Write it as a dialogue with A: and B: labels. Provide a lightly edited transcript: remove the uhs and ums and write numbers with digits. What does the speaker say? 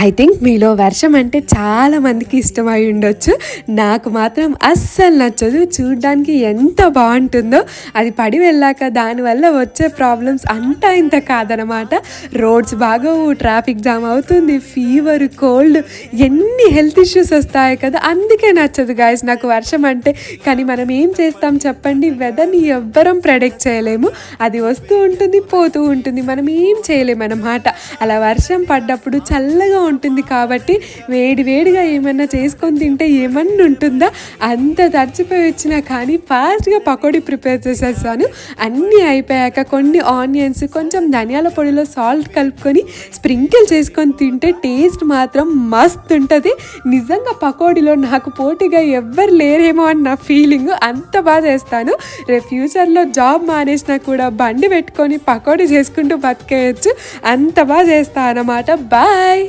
A: I think మీలో వర్షం అంటే చాలా మందికి ఇష్టమై ఉండొచ్చు. నాకు మాత్రం అస్సలు నచ్చదు. చూడ్డానికి ఎంత బాగుంటుందో, అది పడి వెళ్ళాక దానివల్ల వచ్చే ప్రాబ్లమ్స్ అంతా ఇంత కాదనమాట. రోడ్స్ బాగోవు, ట్రాఫిక్ జామ్ అవుతుంది, ఫీవర్, కోల్డ్, ఎన్ని హెల్త్ ఇష్యూస్ వస్తాయి కదా. అందుకే నచ్చదు గాయస్ నాకు వర్షం అంటే. కానీ మనం ఏం చేస్తాం చెప్పండి, వెదర్ని ఎవ్వరం ప్రెడిక్ట్ చేయలేము. అది వస్తూ ఉంటుంది, పోతూ ఉంటుంది, మనం ఏం చేయలేము అన్నమాట. అలా వర్షం పడ్డప్పుడు చల్లగా ఉంటుంది కాబట్టి వేడి వేడిగా ఏమన్నా చేసుకొని తింటే ఏమన్నా ఉంటుందా. అంత తడిచిపోయి వచ్చినా కానీ ఫాస్ట్గా పకోడీ ప్రిపేర్ చేసేస్తాను. అన్నీ అయిపోయాక కొన్ని ఆనియన్స్, కొంచెం ధనియాల పొడిలో సాల్ట్ కలుపుకొని స్ప్రింకిల్ చేసుకొని తింటే టేస్ట్ మాత్రం మస్తు ఉంటుంది. నిజంగా పకోడీలో నాకు పోటీగా ఎవ్వరు లేరేమో అని నా ఫీలింగ్. అంత బాగా చేస్తాను. రేపు ఫ్యూచర్లో జాబ్ మానేసినా కూడా బండి పెట్టుకొని పకోడీ చేసుకుంటూ బతికేయచ్చు. అంత బాగా చేస్తాను అన్నమాట. బాయ్.